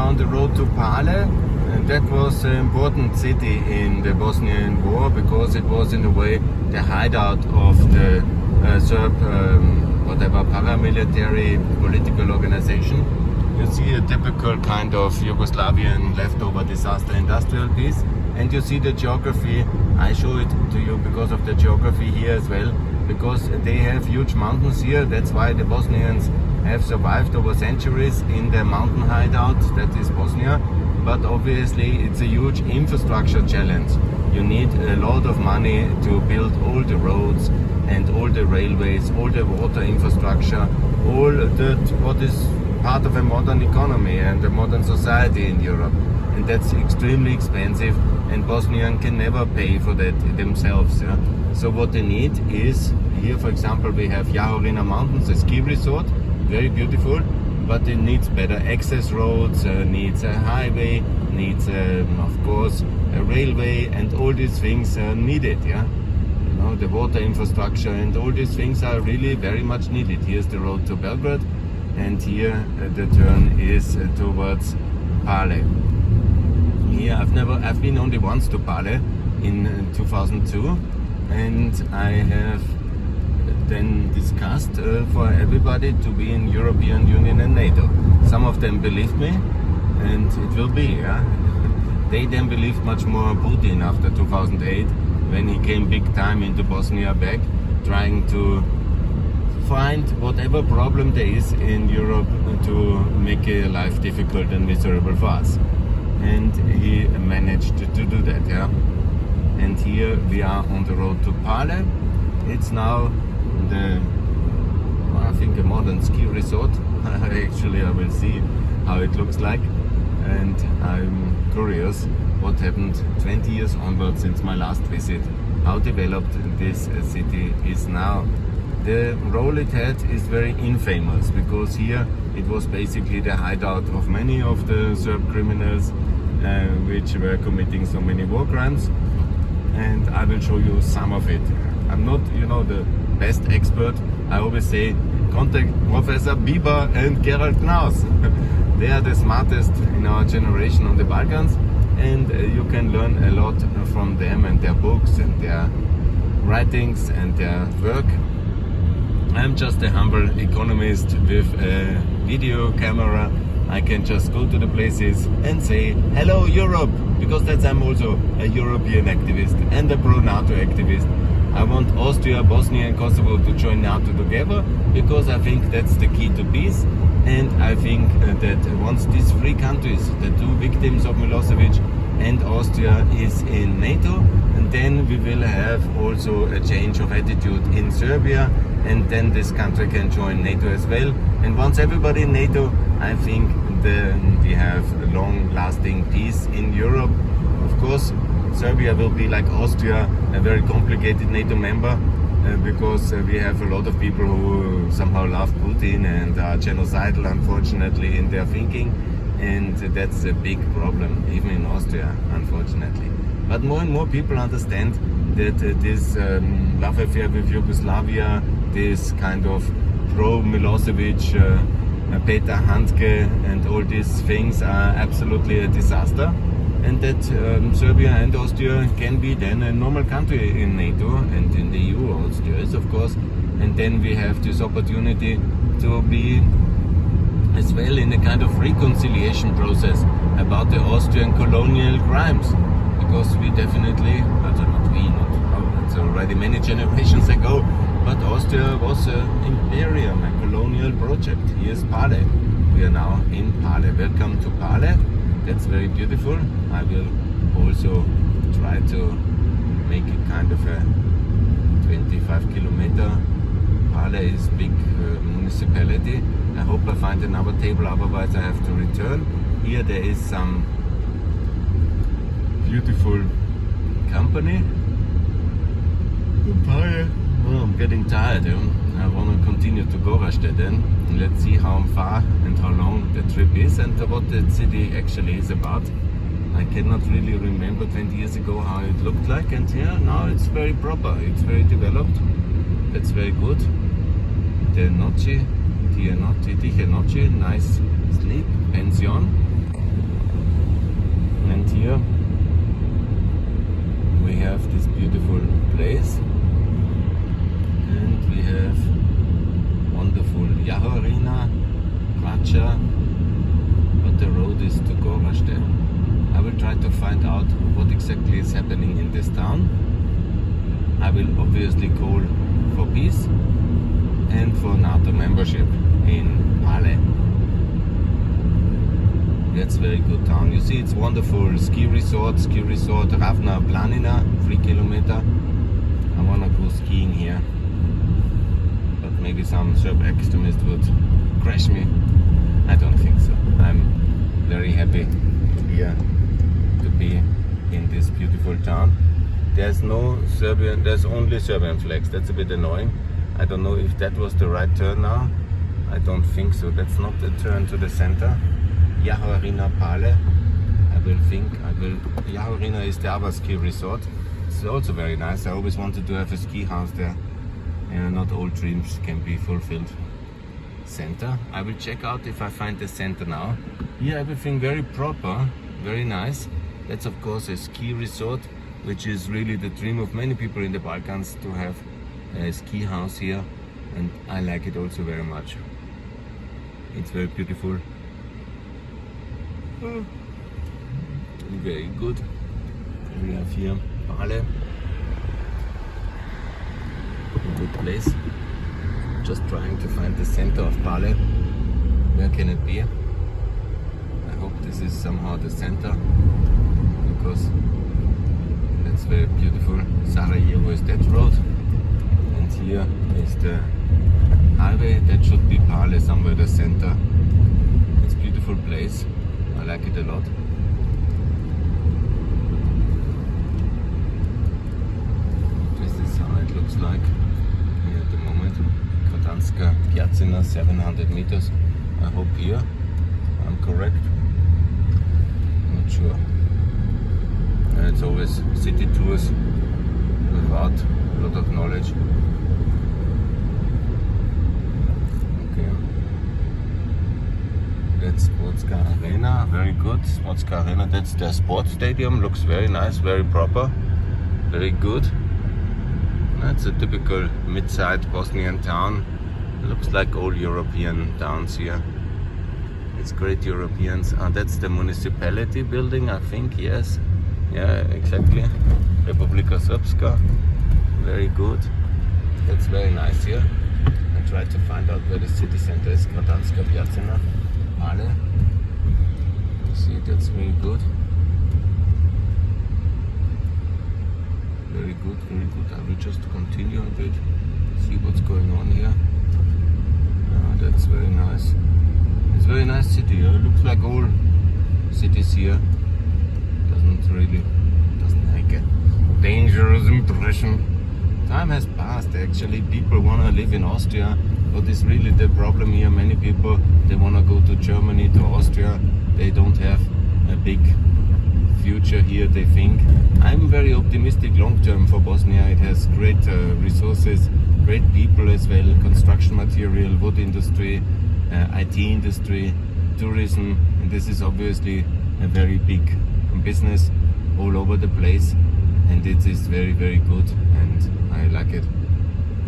on the road to Pale. And that was an important city in the Bosnian War because it was in a way the hideout of the Serb whatever paramilitary political organization. You see a typical kind of Yugoslavian leftover disaster industrial piece, and you see the geography. I show it to you because of the geography here as well, because they have huge mountains here. That's why the Bosnians have survived over centuries in their mountain hideout, that is Bosnia. But obviously it's a huge infrastructure challenge. You need a lot of money to build all the roads and all the railways, all the water infrastructure, all that what is part of a modern economy and a modern society in Europe. And that's extremely expensive, and Bosnians can never pay for that themselves. Yeah? So what they need is, here for example we have Jahorina Mountains, a ski resort, very beautiful, but it needs better access roads, needs a highway, needs of course a railway, and all these things are needed. Yeah, you know, the water infrastructure and all these things are really very much needed. Here's the road to Belgrade, and here the turn is towards Pale. Here I've been only once to Pale in 2002, and I have then discussed for everybody to be in European Union and NATO. Some of them believed me, and it will be. Yeah? They then believed much more Putin after 2008, when he came big time into Bosnia back, trying to find whatever problem there is in Europe to make life difficult and miserable for us. And he managed to do that. Yeah. And here we are on the road to Pale. It's now I think a modern ski resort. Actually I will see how it looks like, and I'm curious what happened 20 years onwards since my last visit, how developed this city is now. The role it had is very infamous, because here it was basically the hideout of many of the Serb criminals which were committing so many war crimes, and I will show you some of it. I'm not, the best expert. I always say contact Professor Bieber and Gerald Knaus. They are the smartest in our generation on the Balkans, and you can learn a lot from them and their books and their writings and their work. I'm just a humble economist with a video camera. I can just go to the places and say, hello Europe, because I'm also a European activist and a pro-NATO activist. I want Austria, Bosnia and Kosovo to join NATO together, because I think that's the key to peace. And I think that once these three countries, the two victims of Milosevic and Austria, is in NATO, and then we will have also a change of attitude in Serbia, and then this country can join NATO as well. And once everybody in NATO, I think then we have a long-lasting peace in Europe. Of course, Serbia will be like Austria, a very complicated NATO member, because we have a lot of people who somehow love Putin and are genocidal, unfortunately, in their thinking, and that's a big problem, even in Austria, unfortunately. But more and more people understand that this love affair with Yugoslavia, this kind of pro-Milosevic, Peter Handke and all these things are absolutely a disaster, and that Serbia and Austria can be then a normal country in NATO and in the EU. Austria is, of course, and then we have this opportunity to be as well in a kind of reconciliation process about the Austrian colonial crimes, because we definitely, it's already many generations ago, but Austria was an imperium, a colonial project. Here's Pale. We are now in Pale. Welcome to Pale. That's very beautiful. I will also try to make it kind of a 25 kilometer. Pale is big municipality. I hope I find another table, otherwise I have to return. Here there is some beautiful company. Pale. Oh, I'm getting tired. I want to continue to Gorastedt. Let's see how far and how long the trip is and what the city actually is about. I cannot really remember 20 years ago how it looked like, and here now it's very proper, it's very developed. That's very good. Tiche Noche, nice sleep, pension. road is to Gorazde. I will try to find out what exactly is happening in this town. I will obviously call for peace and for NATO membership in Pale. That's very good town. You see, it's wonderful ski resort Ravna Planina, 3 kilometer. I wanna go skiing here, but maybe some Serb extremist would crash me. I don't think so. I'm very happy here to be in this beautiful town. There's no Serbian, there's only Serbian flags. That's a bit annoying. I don't know if that was the right turn now. I don't think so. That's not the turn to the center. Jahorina Pale. Jahorina is the other ski resort. It's also very nice. I always wanted to have a ski house there. Not all dreams can be fulfilled. Center. I will check out if I find the center now. Here everything very proper, very nice. That's of course a ski resort, which is really the dream of many people in the Balkans, to have a ski house here, and I like it also very much. It's very beautiful. Very good. We have here Pale. A good place. Just trying to find the center of Pale. Where can it be? I hope this is somehow the center, because that's very beautiful. Sarajevo is that road, and here is the highway. That should be Pale, somewhere the center. It's a beautiful place. I like it a lot. This is how it looks like here at the moment. Kodanska Piazzina, 700 meters. I hope here I'm correct. Not sure. It's always city tours without a lot of knowledge. Okay. That's Sportska Arena, very good. Sportska Arena, that's their sports stadium. Looks very nice, very proper, very good. That's a typical mid-sized Bosnian town. Looks like all European towns here. It's great Europeans. That's the municipality building, I think, yes. Yeah, exactly. Republika Srpska. Very good. That's very nice here. I tried to find out where the city center is. Kodanska Piazzina. Pale. You see, that's very good. Very good, very good. I will just continue a bit, see what's going on here. That's very nice. It's a very nice city. It looks like all cities here. Doesn't make a dangerous impression. Time has passed actually. People want to live in Austria. What is really the problem here? Many people, they want to go to Germany, to Austria. They don't have a big future here, they think. I'm very optimistic long term for Bosnia. It has great resources, great people as well, construction material, wood industry, IT industry, tourism, and this is obviously a very big business all over the place, and it is very, very good, and I like it.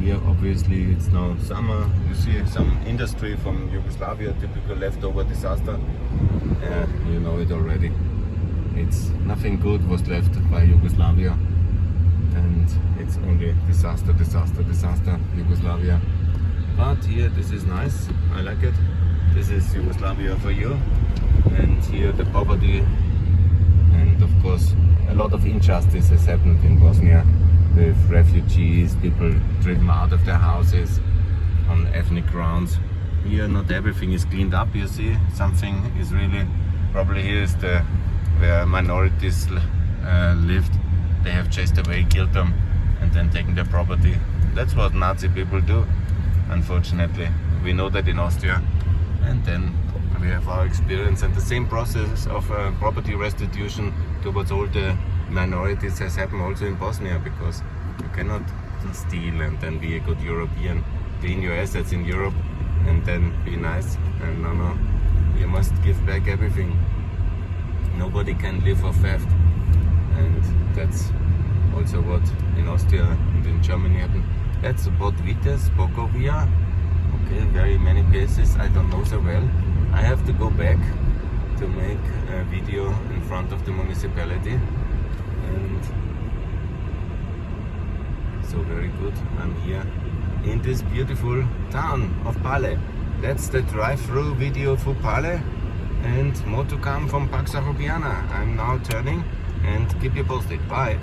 Here obviously it's now summer. You see some industry from Yugoslavia, typical leftover disaster. You know it already. It's nothing good was left by Yugoslavia, and it's only disaster, Yugoslavia. But here this is nice, I like it. This is Yugoslavia for you, and here the poverty, and of course a lot of injustice has happened in Bosnia with refugees, people driven out of their houses on ethnic grounds. Here not everything is cleaned up, you see, something is really, probably here is the where minorities lived. They have chased away, killed them, and then taken their property. That's what Nazi people do, unfortunately. We know that in Austria, and then we have our experience, and the same process of property restitution towards all the minorities has happened also in Bosnia, because you cannot steal and then be a good European, clean your assets in Europe and then be nice. And no, you must give back everything. Nobody can live off theft, and that's also what in Austria and in Germany happened. That's about Vitez, Bogovia. Okay, very many places I don't know so well. I have to go back to make a video in front of the municipality, and so very good. I'm here in this beautiful town of Pale. That's the drive-through video for Pale, and more to come from Paxa Rubiana. I'm now turning and keep you posted. Bye.